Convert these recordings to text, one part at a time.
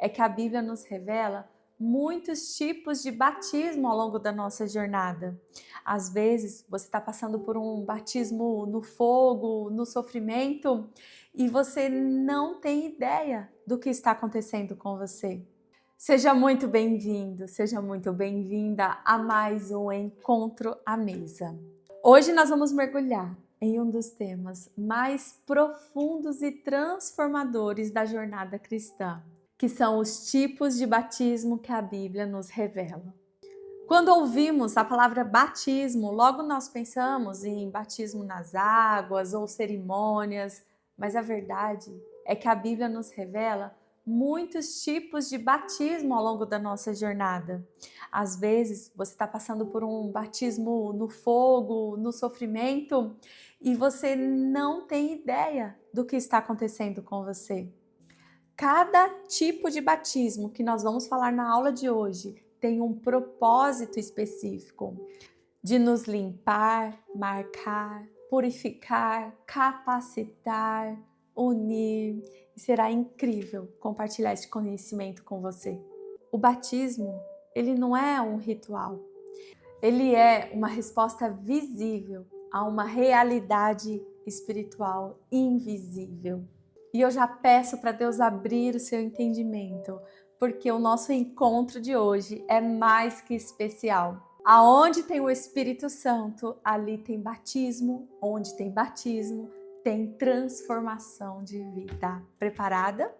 é que a Bíblia nos revela muitos tipos de batismo ao longo da nossa jornada. Às vezes, você está passando por um batismo no fogo, no sofrimento, e você não tem ideia do que está acontecendo com você. Seja muito bem-vindo, seja muito bem-vinda a mais um Encontro à Mesa. Hoje nós vamos mergulhar em um dos temas mais profundos e transformadores da jornada cristã, que são os tipos de batismo que a Bíblia nos revela. Quando ouvimos a palavra batismo, logo nós pensamos em batismo nas águas ou cerimônias, mas a verdade é que a Bíblia nos revela muitos tipos de batismo ao longo da nossa jornada. Às vezes, você está passando por um batismo no fogo, no sofrimento, e você não tem ideia do que está acontecendo com você. Cada tipo de batismo que nós vamos falar na aula de hoje tem um propósito específico de nos limpar, marcar, purificar, capacitar, unir. E será incrível compartilhar esse conhecimento com você. O batismo, ele não é um ritual. Ele é uma resposta visível a uma realidade espiritual invisível. E eu já peço para Deus abrir o seu entendimento, porque o nosso encontro de hoje é mais que especial. Aonde tem o Espírito Santo, ali tem batismo. Onde tem batismo, tem transformação de vida. Preparada?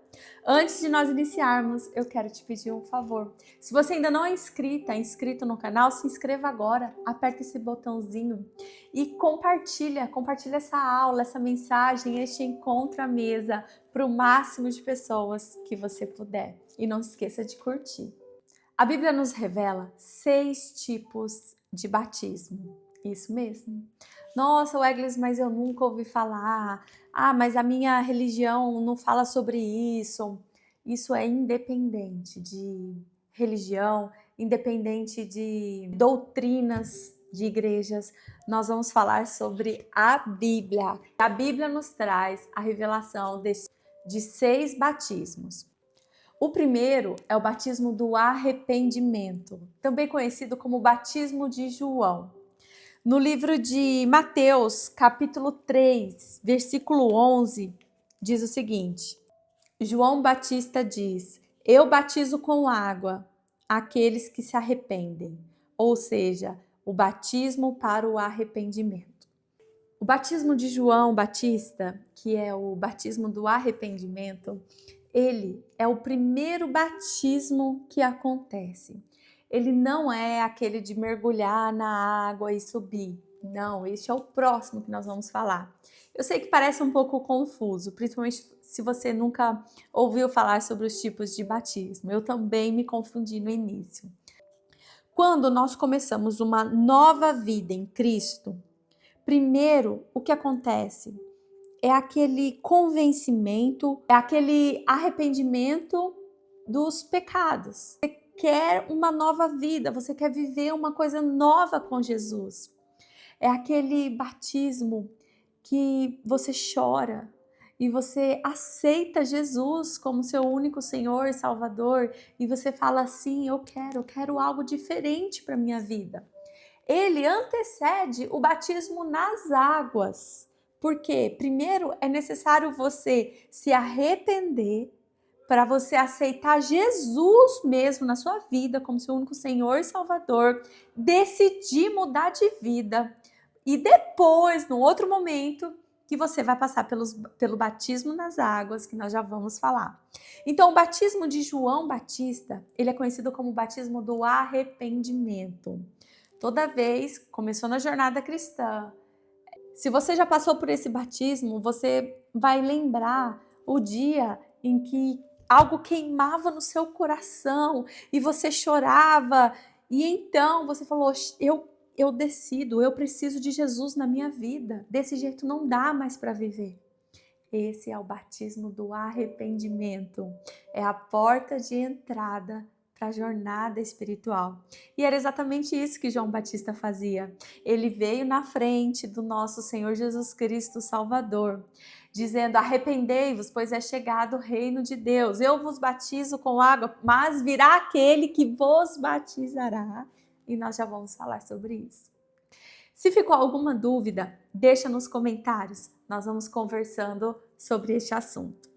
Antes de nós iniciarmos, eu quero te pedir um favor. Se você ainda não é inscrito no canal, se inscreva agora, aperta esse botãozinho e compartilha essa aula, essa mensagem, este encontro à mesa para o máximo de pessoas que você puder. E não esqueça de curtir. A Bíblia nos revela 6 tipos de batismo. Isso mesmo. Nossa, Weglis, mas eu nunca ouvi falar. Ah, mas a minha religião não fala sobre isso. Isso é independente de religião, independente de doutrinas de igrejas. Nós vamos falar sobre a Bíblia. A Bíblia nos traz a revelação de 6 batismos. O primeiro é o batismo do arrependimento, também conhecido como batismo de João. No livro de Mateus, capítulo 3, versículo 11, diz o seguinte: João Batista diz: Eu batizo com água aqueles que se arrependem, ou seja, o batismo para o arrependimento. O batismo de João Batista, que é o batismo do arrependimento, ele é o primeiro batismo que acontece. Ele não é aquele de mergulhar na água e subir. Não, este é o próximo que nós vamos falar. Eu sei que parece um pouco confuso, principalmente se você nunca ouviu falar sobre os tipos de batismo. Eu também me confundi no início. Quando nós começamos uma nova vida em Cristo, primeiro, o que acontece? É aquele convencimento, é aquele arrependimento dos pecados. Você quer uma nova vida, você quer viver uma coisa nova com Jesus. É aquele batismo que você chora e você aceita Jesus como seu único Senhor e Salvador e você fala assim: eu quero algo diferente para minha vida. Ele antecede o batismo nas águas. Porque primeiro é necessário você se arrepender para você aceitar Jesus mesmo na sua vida como seu único Senhor e Salvador, decidir mudar de vida e depois, no outro momento, que você vai passar pelo batismo nas águas, que nós já vamos falar. Então, o batismo de João Batista, ele é conhecido como o batismo do arrependimento. Toda vez, começou na jornada cristã, se você já passou por esse batismo, você vai lembrar o dia em que algo queimava no seu coração e você chorava e então você falou: eu decido, eu preciso de Jesus na minha vida. Desse jeito não dá mais para viver. Esse é o batismo do arrependimento. É a porta de entrada para a jornada espiritual. E era exatamente isso que João Batista fazia. Ele veio na frente do nosso Senhor Jesus Cristo Salvador. dizendo: arrependei-vos, pois é chegado o reino de Deus. Eu vos batizo com água, mas virá aquele que vos batizará. E nós já vamos falar sobre isso. Se ficou alguma dúvida, deixa nos comentários. Nós vamos conversando sobre este assunto.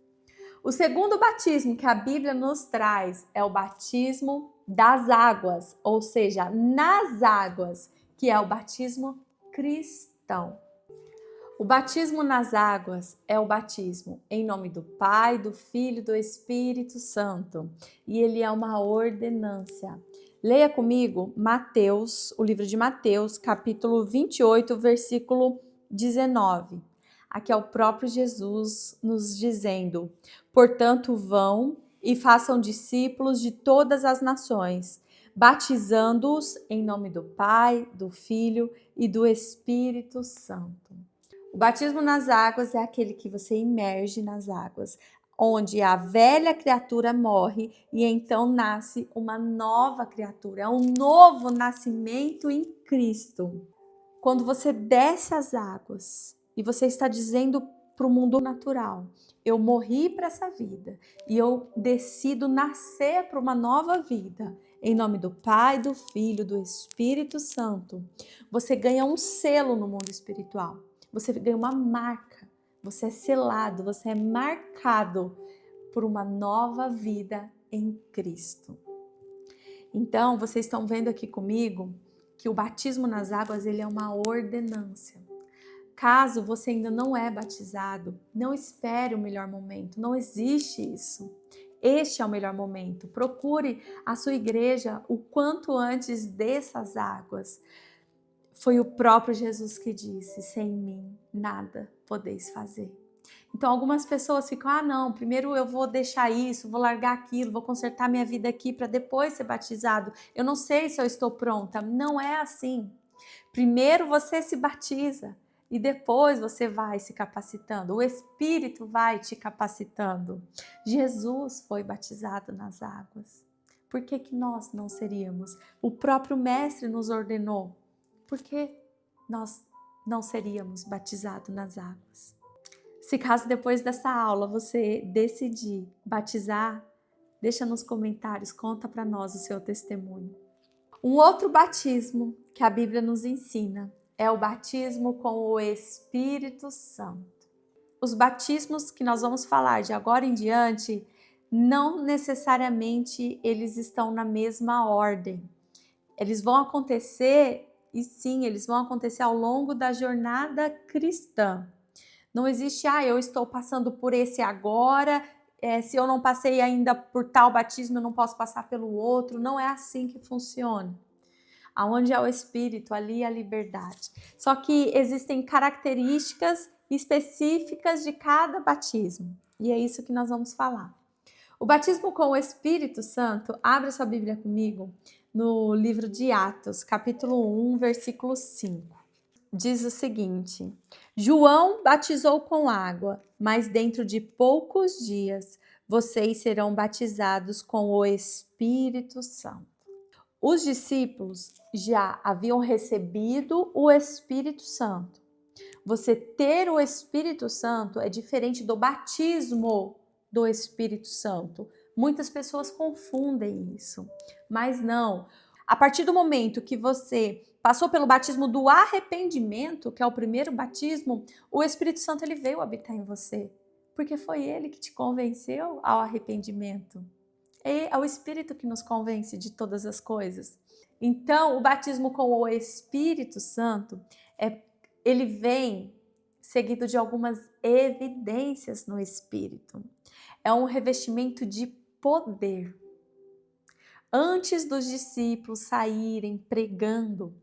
O segundo batismo que a Bíblia nos traz é o batismo das águas, ou seja, nas águas, que é o batismo cristão. O batismo nas águas é o batismo em nome do Pai, do Filho e do Espírito Santo. E ele é uma ordenância. Leia comigo Mateus, o livro de Mateus, capítulo 28, versículo 19. Aqui é o próprio Jesus nos dizendo: portanto, vão e façam discípulos de todas as nações, batizando-os em nome do Pai, do Filho e do Espírito Santo. O batismo nas águas é aquele que você imerge nas águas, onde a velha criatura morre e então nasce uma nova criatura, é um novo nascimento em Cristo. Quando você desce as águas e você está dizendo para o mundo natural: eu morri para essa vida e eu decido nascer para uma nova vida, em nome do Pai, do Filho, do Espírito Santo, você ganha um selo no mundo espiritual, você ganha uma marca, você é selado, você é marcado por uma nova vida em Cristo. Então, vocês estão vendo aqui comigo que o batismo nas águas, ele é uma ordenância. Caso você ainda não é batizado, não espere o melhor momento, não existe isso. Este é o melhor momento. Procure a sua igreja o quanto antes dessas águas. Foi o próprio Jesus que disse: sem mim nada podeis fazer. Então algumas pessoas ficam: não, primeiro eu vou deixar isso, vou largar aquilo, vou consertar minha vida aqui para depois ser batizado. Eu não sei se eu estou pronta. Não é assim. Primeiro você se batiza e depois você vai se capacitando. O Espírito vai te capacitando. Jesus foi batizado nas águas. Por que que nós não seríamos? O próprio Mestre nos ordenou. Por que nós não seríamos batizados nas águas? Se caso depois dessa aula você decidir batizar, deixa nos comentários, conta para nós o seu testemunho. Um outro batismo que a Bíblia nos ensina é o batismo com o Espírito Santo. Os batismos que nós vamos falar de agora em diante, não necessariamente eles estão na mesma ordem. Eles vão acontecer, e sim, eles vão acontecer ao longo da jornada cristã. Não existe: eu estou passando por esse agora, se eu não passei ainda por tal batismo, eu não posso passar pelo outro. Não é assim que funciona. Aonde é o Espírito, ali é a liberdade. Só que existem características específicas de cada batismo. E é isso que nós vamos falar. O batismo com o Espírito Santo, abra sua Bíblia comigo no livro de Atos, capítulo 1, versículo 5. Diz o seguinte: João batizou com água, mas dentro de poucos dias vocês serão batizados com o Espírito Santo. Os discípulos já haviam recebido o Espírito Santo. Você ter o Espírito Santo é diferente do batismo do Espírito Santo. Muitas pessoas confundem isso, mas não. A partir do momento que você passou pelo batismo do arrependimento, que é o primeiro batismo, o Espírito Santo ele veio habitar em você, porque foi ele que te convenceu ao arrependimento. É o Espírito que nos convence de todas as coisas. Então, o batismo com o Espírito Santo, ele vem seguido de algumas evidências no Espírito. É um revestimento de poder. Antes dos discípulos saírem pregando,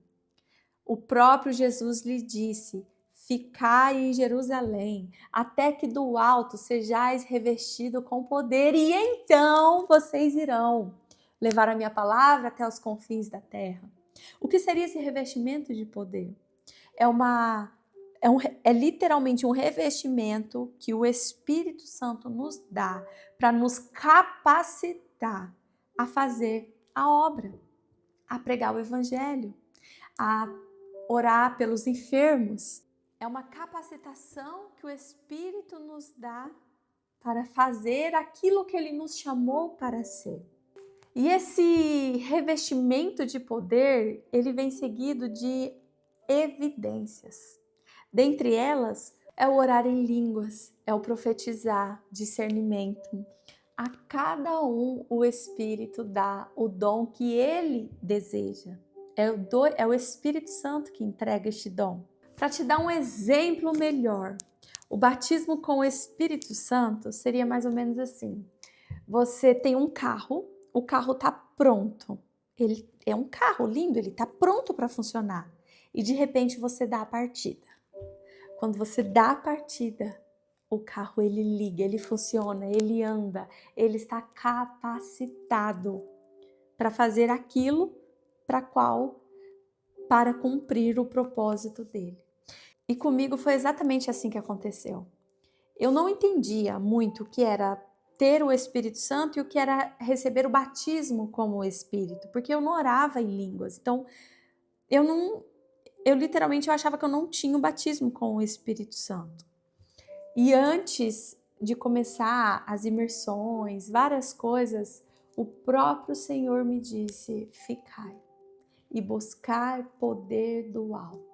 o próprio Jesus lhe disse: ficai em Jerusalém, até que do alto sejais revestido com poder, e então vocês irão levar a minha palavra até os confins da terra. O que seria esse revestimento de poder? É literalmente um revestimento que o Espírito Santo nos dá para nos capacitar a fazer a obra, a pregar o evangelho, a orar pelos enfermos. É uma capacitação que o Espírito nos dá para fazer aquilo que Ele nos chamou para ser. E esse revestimento de poder, ele vem seguido de evidências. Dentre elas, é o orar em línguas, é o profetizar, discernimento. A cada um o Espírito dá o dom que ele deseja. É o Espírito Santo que entrega este dom. Para te dar um exemplo melhor, o batismo com o Espírito Santo seria mais ou menos assim. Você tem um carro, o carro está pronto. Ele é um carro lindo, ele está pronto para funcionar. E de repente você dá a partida. Quando você dá a partida, o carro ele liga, ele funciona, ele anda, ele está capacitado para fazer aquilo para cumprir o propósito dele. E comigo foi exatamente assim que aconteceu. Eu não entendia muito o que era ter o Espírito Santo e o que era receber o batismo como o Espírito, porque eu não orava em línguas. Então, eu literalmente achava que eu não tinha o batismo com o Espírito Santo. E antes de começar as imersões, várias coisas, o próprio Senhor me disse: ficai e buscar poder do alto.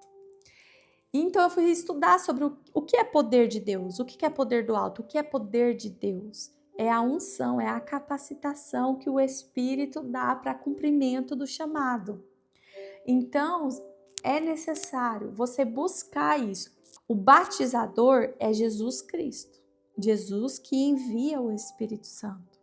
Então eu fui estudar sobre o que é poder de Deus, o que é poder do alto, o que é poder de Deus. É a unção, é a capacitação que o Espírito dá para cumprimento do chamado. Então é necessário você buscar isso. O batizador é Jesus Cristo, Jesus que envia o Espírito Santo.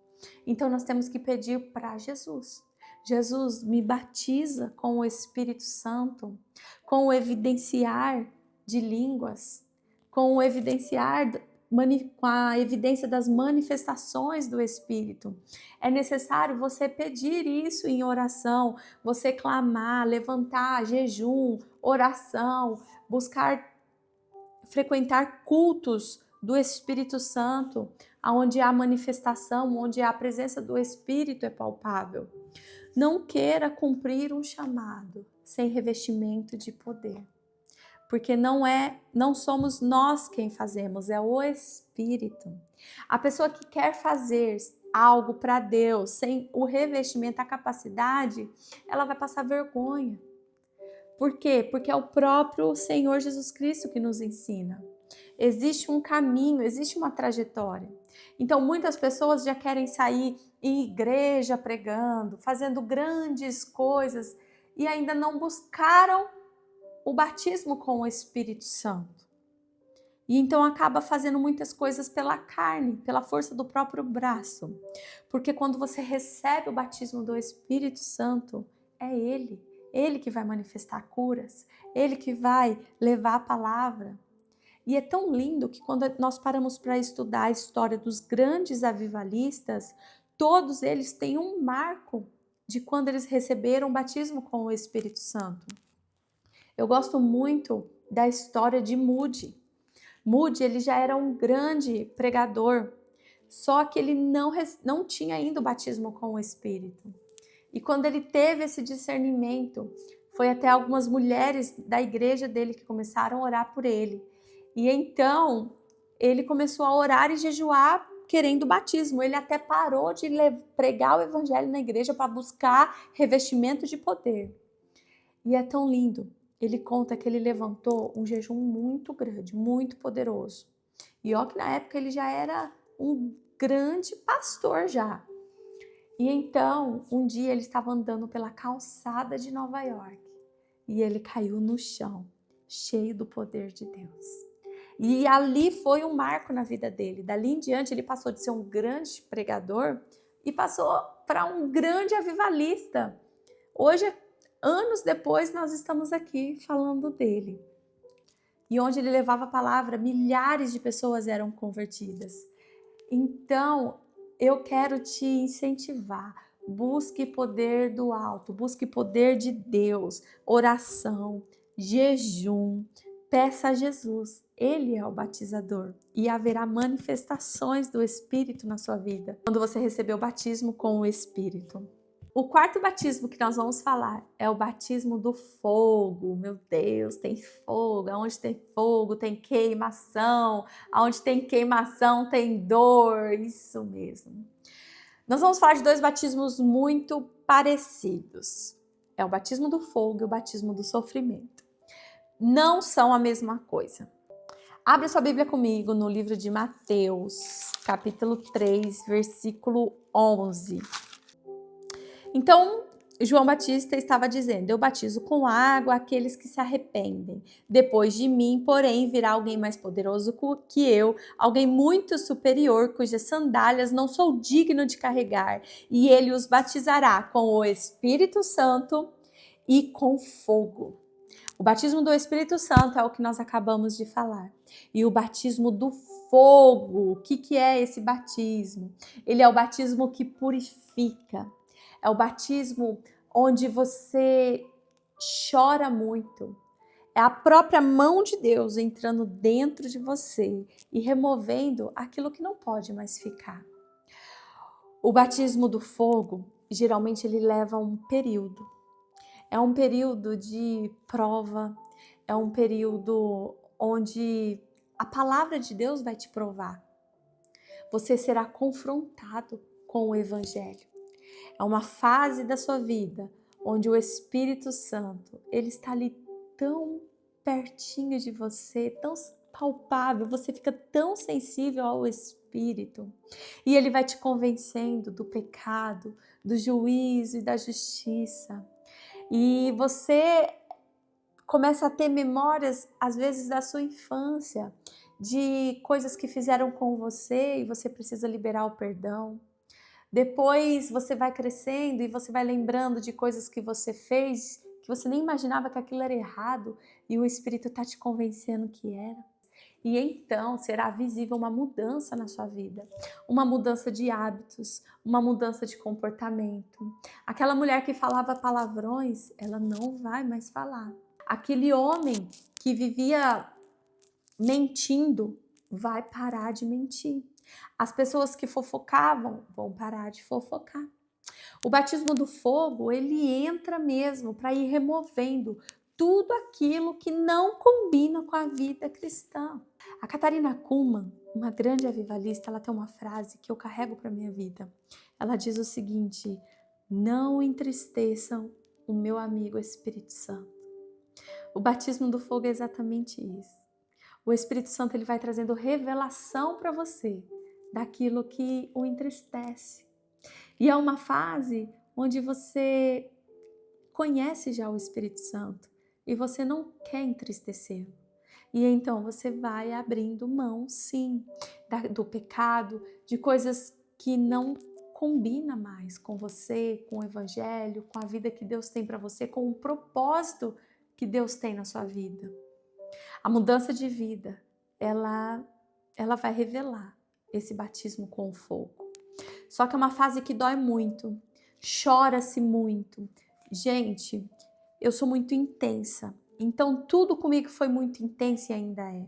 Então nós temos que pedir para Jesus. Jesus, me batiza com o Espírito Santo, com o evidenciar de línguas, com a evidência das manifestações do Espírito. É necessário você pedir isso em oração, você clamar, levantar, jejum, oração, frequentar cultos do Espírito Santo, onde há manifestação, onde a presença do Espírito é palpável. Não queira cumprir um chamado sem revestimento de poder. Porque não somos nós quem fazemos, é o Espírito. A pessoa que quer fazer algo para Deus sem o revestimento, a capacidade, ela vai passar vergonha. Por quê? Porque é o próprio Senhor Jesus Cristo que nos ensina. Existe um caminho, existe uma trajetória. Então, muitas pessoas já querem sair em igreja pregando, fazendo grandes coisas e ainda não buscaram o batismo com o Espírito Santo. E então acaba fazendo muitas coisas pela carne, pela força do próprio braço. Porque quando você recebe o batismo do Espírito Santo, é Ele que vai manifestar curas, Ele que vai levar a palavra. E é tão lindo que quando nós paramos para estudar a história dos grandes avivalistas, todos eles têm um marco de quando eles receberam o batismo com o Espírito Santo. Eu gosto muito da história de Moody. Moody, ele já era um grande pregador, só que ele não tinha ainda o batismo com o Espírito. E quando ele teve esse discernimento, foi até algumas mulheres da igreja dele que começaram a orar por ele. E então, ele começou a orar e jejuar querendo o batismo. Ele até parou de pregar o evangelho na igreja para buscar revestimento de poder. E é tão lindo. Ele conta que ele levantou um jejum muito grande, muito poderoso. E ó que na época ele já era um grande pastor já. E então, um dia ele estava andando pela calçada de Nova York e ele caiu no chão, cheio do poder de Deus. E ali foi um marco na vida dele. Dali em diante ele passou de ser um grande pregador e passou para um grande avivalista. Hoje, anos depois, nós estamos aqui falando dele. E onde ele levava a palavra, milhares de pessoas eram convertidas. Então, eu quero te incentivar. Busque poder do alto, busque poder de Deus, oração, jejum. Peça a Jesus, Ele é o batizador e haverá manifestações do Espírito na sua vida quando você receber o batismo com o Espírito. O quarto batismo que nós vamos falar é o batismo do fogo. Meu Deus, tem fogo. Aonde tem fogo, tem queimação. Aonde tem queimação, tem dor. Isso mesmo. Nós vamos falar de dois batismos muito parecidos. É o batismo do fogo e o batismo do sofrimento. Não são a mesma coisa. Abre sua Bíblia comigo no livro de Mateus, capítulo 3, versículo 11. Então, João Batista estava dizendo: eu batizo com água aqueles que se arrependem. Depois de mim, porém, virá alguém mais poderoso que eu, alguém muito superior, cujas sandálias não sou digno de carregar. E ele os batizará com o Espírito Santo e com fogo. O batismo do Espírito Santo é o que nós acabamos de falar. E o batismo do fogo, o que é esse batismo? Ele é o batismo que purifica. É o batismo onde você chora muito. É a própria mão de Deus entrando dentro de você e removendo aquilo que não pode mais ficar. O batismo do fogo, geralmente ele leva um período. É um período de prova, é um período onde a palavra de Deus vai te provar. Você será confrontado com o Evangelho. É uma fase da sua vida onde o Espírito Santo, ele está ali tão pertinho de você, tão palpável, você fica tão sensível ao Espírito. E ele vai te convencendo do pecado, do juízo e da justiça. E você começa a ter memórias, às vezes, da sua infância, de coisas que fizeram com você e você precisa liberar o perdão. Depois você vai crescendo e você vai lembrando de coisas que você fez, que você nem imaginava que aquilo era errado e o Espírito está te convencendo que era. E então será visível uma mudança na sua vida, uma mudança de hábitos, uma mudança de comportamento. Aquela mulher que falava palavrões, ela não vai mais falar. Aquele homem que vivia mentindo, vai parar de mentir. As pessoas que fofocavam vão parar de fofocar. O batismo do fogo, ele entra mesmo para ir removendo tudo aquilo que não combina com a vida cristã. A Katharina Kuhlman, uma grande avivalista, ela tem uma frase que eu carrego para minha vida. Ela diz o seguinte: não entristeçam o meu amigo Espírito Santo. O batismo do fogo é exatamente isso. O Espírito Santo, ele vai trazendo revelação para você daquilo que o entristece. E é uma fase onde você conhece já o Espírito Santo e você não quer entristecê-lo. E então você vai abrindo mão, sim, do pecado, de coisas que não combina mais com você, com o Evangelho, com a vida que Deus tem para você, com o propósito que Deus tem na sua vida. A mudança de vida, ela vai revelar esse batismo com o fogo. Só que é uma fase que dói muito, chora-se muito. Gente, eu sou muito intensa, então tudo comigo foi muito intenso e ainda é.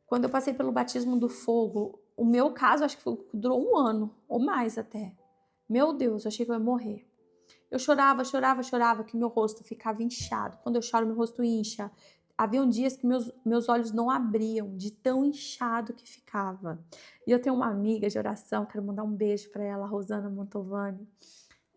Quando eu passei pelo batismo do fogo, o meu caso acho que durou 1 ano, ou mais até. Meu Deus, eu achei que eu ia morrer. Eu chorava, que meu rosto ficava inchado. Quando eu choro, meu rosto incha. Haviam dias que meus olhos não abriam, de tão inchado que ficava. E eu tenho uma amiga de oração, quero mandar um beijo para ela, Rosana Mantovani.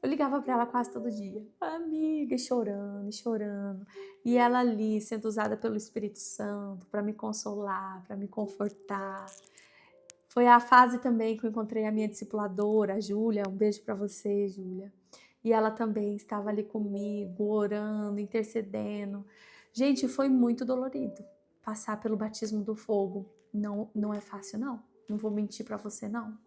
Eu ligava para ela quase todo dia, amiga, chorando. E ela ali, sendo usada pelo Espírito Santo para me consolar, para me confortar. Foi a fase também que eu encontrei a minha discipuladora, a Júlia. Um beijo para você, Júlia. E ela também estava ali comigo, orando, intercedendo. Gente, foi muito dolorido passar pelo batismo do fogo. Não é fácil, não. Não vou mentir para você, não.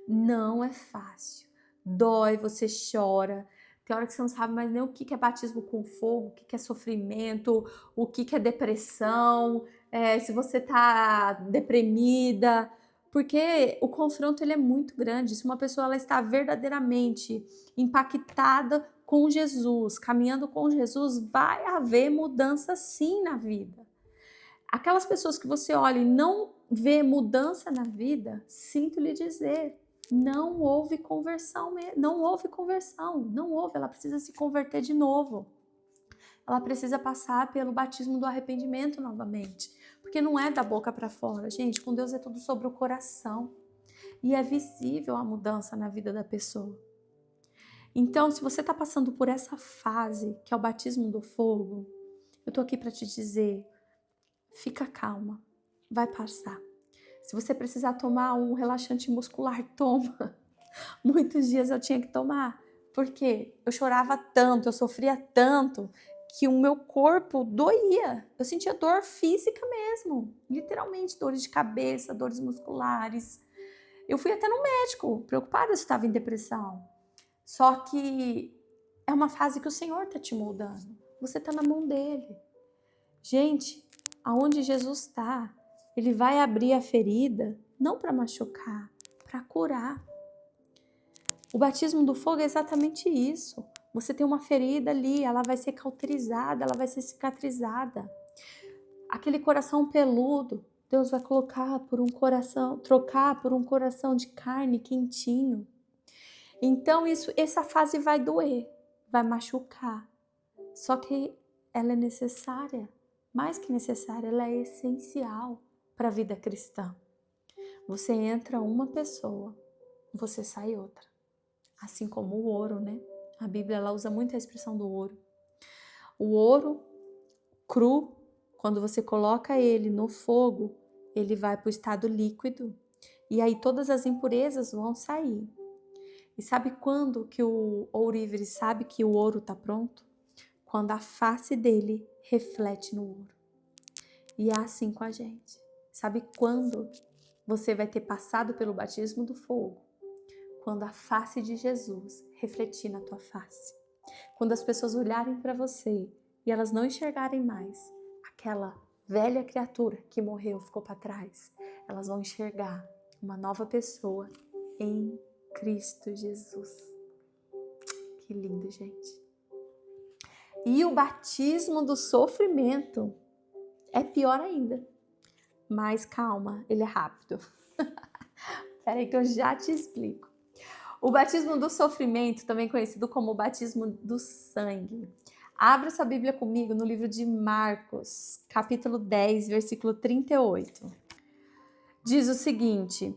Não é fácil. Dói, você chora. Tem hora que você não sabe mais nem o que é batismo com fogo, o que é sofrimento, o que é depressão, se você tá deprimida. Porque o confronto ele é muito grande. Se uma pessoa ela está verdadeiramente impactada com Jesus, caminhando com Jesus, vai haver mudança sim na vida. Aquelas pessoas que você olha e não vê mudança na vida, sinto lhe dizer, não houve conversão, não houve conversão, não houve, ela precisa se converter de novo. Ela precisa passar pelo batismo do arrependimento novamente, porque não é da boca para fora, gente, com Deus é tudo sobre o coração, e é visível a mudança na vida da pessoa. Então, se você está passando por essa fase, que é o batismo do fogo, eu tô aqui para te dizer, fica calma, vai passar. Se você precisar tomar um relaxante muscular, toma. Muitos dias eu tinha que tomar, porque eu chorava tanto, eu sofria tanto, que o meu corpo doía. Eu sentia dor física mesmo, literalmente, dores de cabeça, dores musculares. Eu fui até no médico, preocupada se estava em depressão. Só que é uma fase que o Senhor está te moldando. Você está na mão dele. Gente, aonde Jesus está, ele vai abrir a ferida, não para machucar, para curar. O batismo do fogo é exatamente isso. Você tem uma ferida ali, ela vai ser cauterizada, ela vai ser cicatrizada. Aquele coração peludo, Deus vai colocar por um coração, trocar por um coração de carne quentinho. Então essa fase vai doer, vai machucar. Só que ela é necessária, mais que necessária, ela é essencial para a vida cristã. Você entra uma pessoa, você sai outra. Assim como o ouro, né? A Bíblia ela usa muito a expressão do ouro. O ouro cru, quando você coloca ele no fogo, ele vai para o estado líquido e aí todas as impurezas vão sair. E sabe quando que o ourives sabe que o ouro está pronto? Quando a face dele reflete no ouro. E é assim com a gente. Sabe quando você vai ter passado pelo batismo do fogo? Quando a face de Jesus refletir na tua face. Quando as pessoas olharem para você e elas não enxergarem mais aquela velha criatura que morreu, ficou para trás, elas vão enxergar uma nova pessoa em Cristo Jesus. Que lindo, gente. E o batismo do sofrimento é pior ainda. Mas calma, ele é rápido. Peraí que eu já te explico. O batismo do sofrimento, também conhecido como o batismo do sangue. Abra sua Bíblia comigo no livro de Marcos, capítulo 10, versículo 38. Diz o seguinte: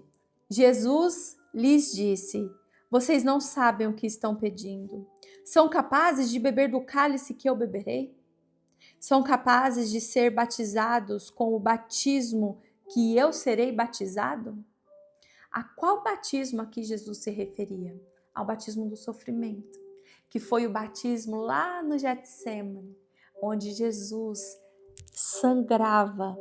Jesus lhes disse: vocês não sabem o que estão pedindo. São capazes de beber do cálice que eu beberei? São capazes de ser batizados com o batismo que eu serei batizado? A qual batismo aqui Jesus se referia? Ao batismo do sofrimento, que foi o batismo lá no Getsêmani, onde Jesus sangrava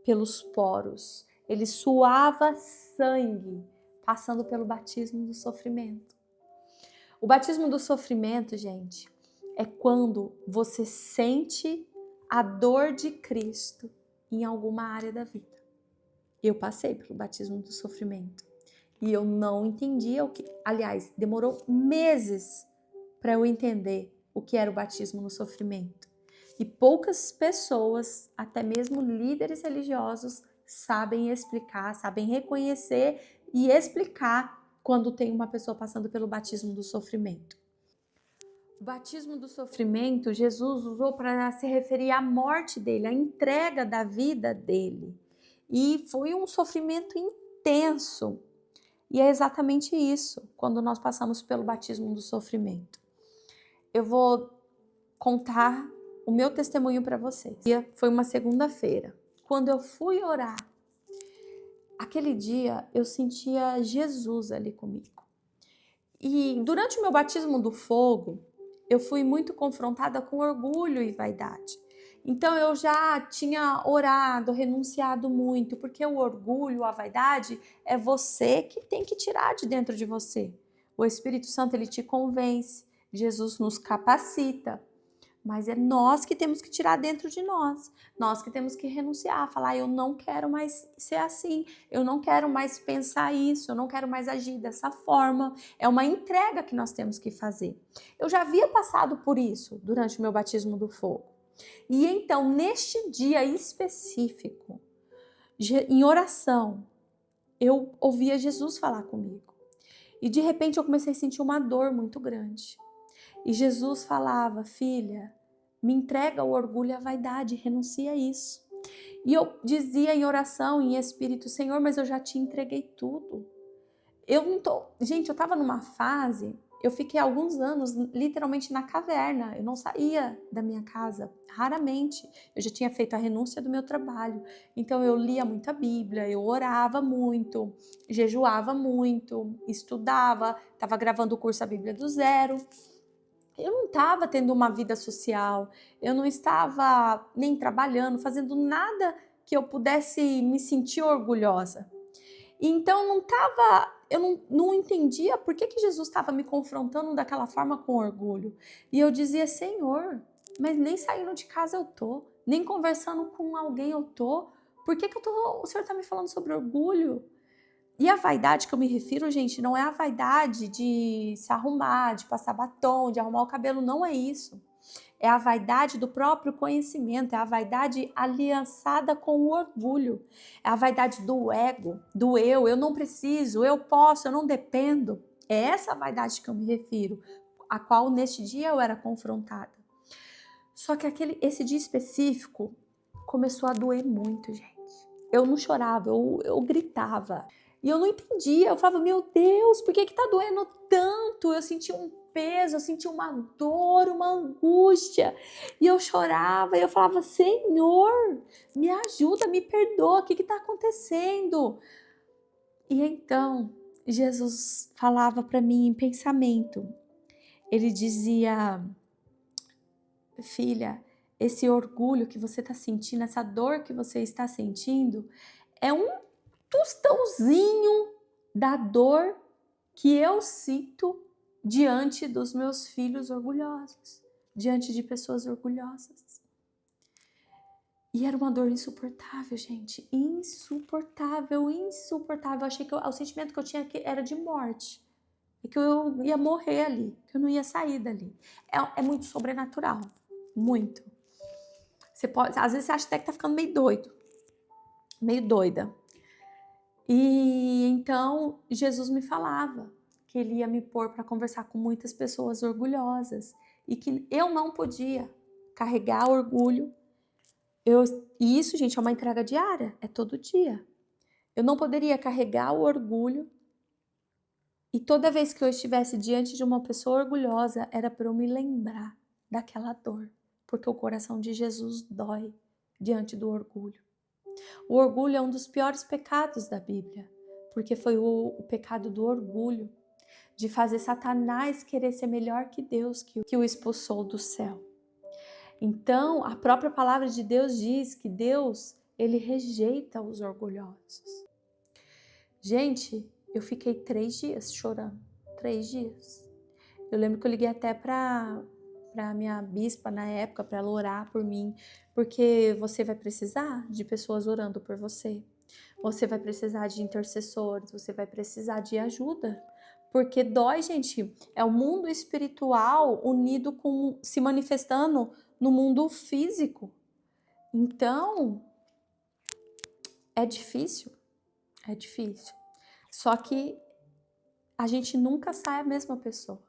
pelos poros, ele suava sangue, passando pelo batismo do sofrimento. O batismo do sofrimento, gente, é quando você sente a dor de Cristo em alguma área da vida. Eu passei pelo batismo do sofrimento e eu não entendia o que, aliás, demorou meses para eu entender o que era o batismo no sofrimento. E poucas pessoas, até mesmo líderes religiosos, sabem explicar, sabem reconhecer e explicar quando tem uma pessoa passando pelo batismo do sofrimento. O batismo do sofrimento, Jesus usou para se referir à morte dele, à entrega da vida dele. E foi um sofrimento intenso. E é exatamente isso, quando nós passamos pelo batismo do sofrimento. Eu vou contar o meu testemunho para vocês. Foi uma segunda-feira. Quando eu fui orar, aquele dia eu sentia Jesus ali comigo. E durante o meu batismo do fogo, eu fui muito confrontada com orgulho e vaidade. Então eu já tinha orado, renunciado muito, porque o orgulho, a vaidade é você que tem que tirar de dentro de você. O Espírito Santo ele te convence, Jesus nos capacita, mas é nós que temos que tirar dentro de nós. Nós que temos que renunciar, falar eu não quero mais ser assim, eu não quero mais pensar isso, eu não quero mais agir dessa forma. É uma entrega que nós temos que fazer. Eu já havia passado por isso durante o meu batismo do fogo. E então, neste dia específico, em oração, eu ouvia Jesus falar comigo. E de repente eu comecei a sentir uma dor muito grande. E Jesus falava: filha, me entrega o orgulho e a vaidade, renuncia a isso. E eu dizia em oração, em espírito: Senhor, mas eu já te entreguei tudo. Gente, eu tava numa fase, eu fiquei alguns anos literalmente na caverna, eu não saía da minha casa, raramente. Eu já tinha feito a renúncia do meu trabalho, então eu lia muita Bíblia, eu orava muito, jejuava muito, estudava, estava gravando o curso A Bíblia do Zero. Eu não estava tendo uma vida social, eu não estava nem trabalhando, fazendo nada que eu pudesse me sentir orgulhosa. Então eu não entendia por que Jesus estava me confrontando daquela forma com orgulho. E eu dizia: Senhor, mas nem saindo de casa eu tô, nem conversando com alguém eu tô. Por que o Senhor está me falando sobre orgulho? E a vaidade que eu me refiro, gente, não é a vaidade de se arrumar, de passar batom, de arrumar o cabelo, não é isso. É a vaidade do próprio conhecimento, é a vaidade aliançada com o orgulho, é a vaidade do ego, do eu não preciso, eu posso, eu não dependo. É essa vaidade que eu me refiro, a qual neste dia eu era confrontada. Só que esse dia específico começou a doer muito, gente. Eu não chorava, eu gritava. E eu não entendia, eu falava: meu Deus, por que tá doendo tanto? Eu sentia um peso, eu sentia uma dor, uma angústia. E eu chorava, e eu falava: Senhor, me ajuda, me perdoa, o que tá acontecendo? E então, Jesus falava para mim em pensamento. Ele dizia: filha, esse orgulho que você está sentindo, essa dor que você está sentindo, é um tostãozinho da dor que eu sinto diante dos meus filhos orgulhosos, diante de pessoas orgulhosas. E era uma dor insuportável, gente, insuportável. Eu achei que o sentimento que eu tinha era de morte, que eu ia morrer ali, que eu não ia sair dali. É muito sobrenatural, muito. Às vezes você acha até que tá ficando meio doido, meio doida. E então Jesus me falava que ele ia me pôr para conversar com muitas pessoas orgulhosas e que eu não podia carregar orgulho. E isso, gente, é uma entrega diária, é todo dia. Eu não poderia carregar o orgulho e toda vez que eu estivesse diante de uma pessoa orgulhosa era para eu me lembrar daquela dor, porque o coração de Jesus dói diante do orgulho. O orgulho é um dos piores pecados da Bíblia, porque foi o pecado do orgulho, de fazer Satanás querer ser melhor que Deus, que o expulsou do céu. Então, a própria palavra de Deus diz que Deus, ele rejeita os orgulhosos. Gente, eu fiquei 3 dias chorando, 3 dias. Eu lembro que eu liguei até para minha bispa na época, para ela orar por mim, porque você vai precisar de pessoas orando por você. Você vai precisar de intercessores, você vai precisar de ajuda. Porque dói, gente, é o mundo espiritual unido com, se manifestando no mundo físico. Então, é difícil, é difícil. Só que a gente nunca sai a mesma pessoa.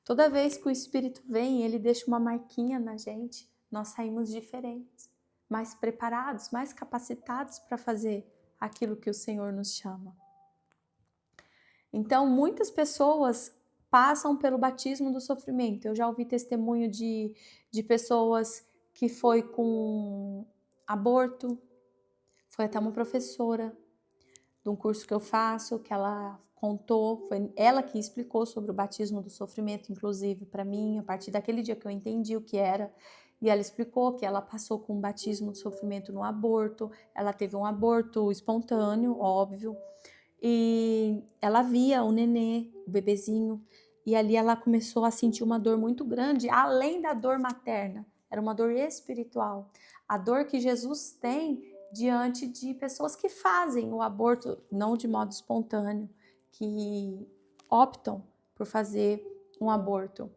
Toda vez que o Espírito vem, ele deixa uma marquinha na gente, nós saímos diferentes, mais preparados, mais capacitados para fazer aquilo que o Senhor nos chama. Então, muitas pessoas passam pelo batismo do sofrimento. Eu já ouvi testemunho de pessoas que foi com aborto, foi até uma professora de um curso que eu faço, que ela contou, foi ela que explicou sobre o batismo do sofrimento, inclusive para mim, a partir daquele dia que eu entendi o que era, e ela explicou que ela passou com um batismo do sofrimento no aborto, ela teve um aborto espontâneo, óbvio, e ela via o nenê, o bebezinho, e ali ela começou a sentir uma dor muito grande, além da dor materna, era uma dor espiritual, a dor que Jesus tem diante de pessoas que fazem o aborto não de modo espontâneo, que optam por fazer um aborto.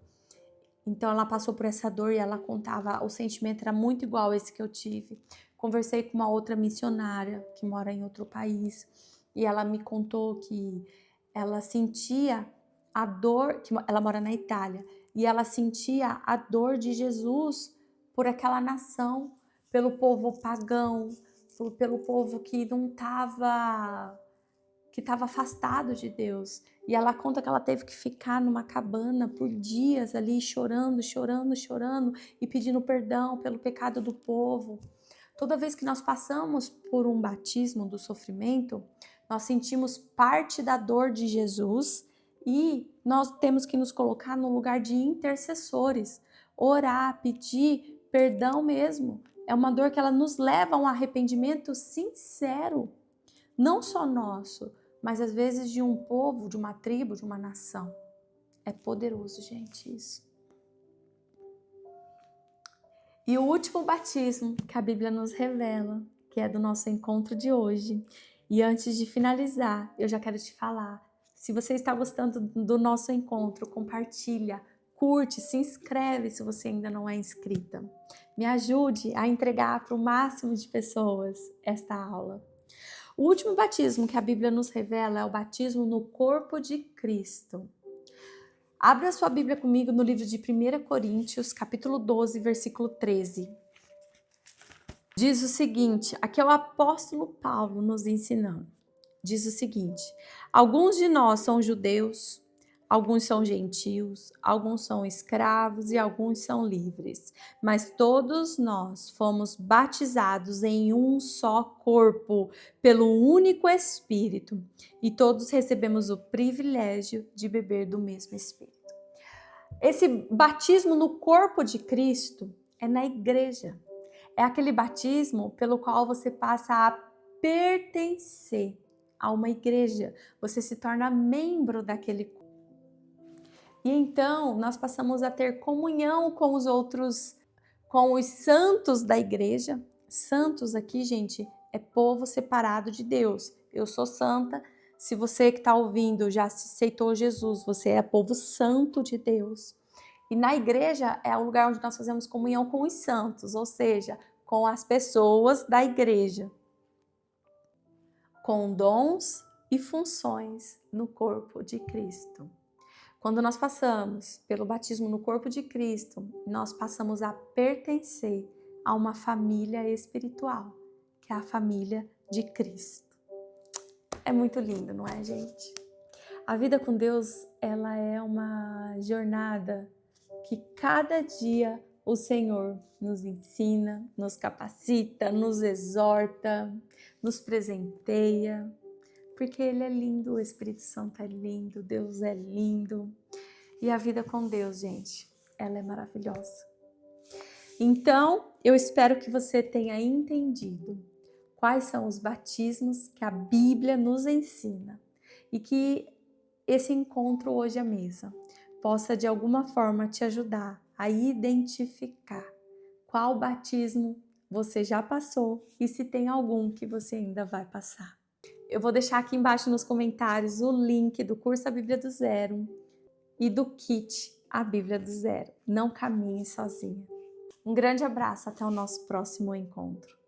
Então ela passou por essa dor e ela contava, o sentimento era muito igual a esse que eu tive. Conversei com uma outra missionária que mora em outro país e ela me contou que ela sentia a dor, que ela mora na Itália, e ela sentia a dor de Jesus por aquela nação, pelo povo pagão, pelo povo que não estava, que estava afastado de Deus. E ela conta que ela teve que ficar numa cabana por dias ali, chorando, chorando, chorando e pedindo perdão pelo pecado do povo. Toda vez que nós passamos por um batismo do sofrimento, nós sentimos parte da dor de Jesus e nós temos que nos colocar no lugar de intercessores, orar, pedir perdão mesmo. É uma dor que ela nos leva a um arrependimento sincero, não só nosso, mas às vezes de um povo, de uma tribo, de uma nação. É poderoso, gente, isso. E o último batismo que a Bíblia nos revela, que é do nosso encontro de hoje. E antes de finalizar, eu já quero te falar, se você está gostando do nosso encontro, compartilha, curte, se inscreve se você ainda não é inscrita. Me ajude a entregar para o máximo de pessoas esta aula. O último batismo que a Bíblia nos revela é o batismo no corpo de Cristo. Abra sua Bíblia comigo no livro de 1 Coríntios, capítulo 12, versículo 13. Diz o seguinte, aqui é o apóstolo Paulo nos ensinando. Diz o seguinte, alguns de nós são judeus, alguns são gentios, alguns são escravos e alguns são livres, mas todos nós fomos batizados em um só corpo, pelo único Espírito, e todos recebemos o privilégio de beber do mesmo Espírito. Esse batismo no corpo de Cristo é na igreja. É aquele batismo pelo qual você passa a pertencer a uma igreja. Você se torna membro daquele corpo. E então nós passamos a ter comunhão com os outros, com os santos da igreja. Santos aqui, gente, é povo separado de Deus. Eu sou santa. Se você que está ouvindo já aceitou Jesus, você é povo santo de Deus. E na igreja é o lugar onde nós fazemos comunhão com os santos, ou seja, com as pessoas da igreja, com dons e funções no corpo de Cristo. Quando nós passamos pelo batismo no corpo de Cristo, nós passamos a pertencer a uma família espiritual, que é a família de Cristo. É muito lindo, não é, gente? A vida com Deus, ela é uma jornada que cada dia o Senhor nos ensina, nos capacita, nos exorta, nos presenteia, porque Ele é lindo, o Espírito Santo é lindo, Deus é lindo. E a vida com Deus, gente, ela é maravilhosa. Então, eu espero que você tenha entendido quais são os batismos que a Bíblia nos ensina e que esse encontro hoje à mesa possa de alguma forma te ajudar a identificar qual batismo você já passou e se tem algum que você ainda vai passar. Eu vou deixar aqui embaixo nos comentários o link do curso A Bíblia do Zero e do kit A Bíblia do Zero. Não caminhe sozinha. Um grande abraço, até o nosso próximo encontro.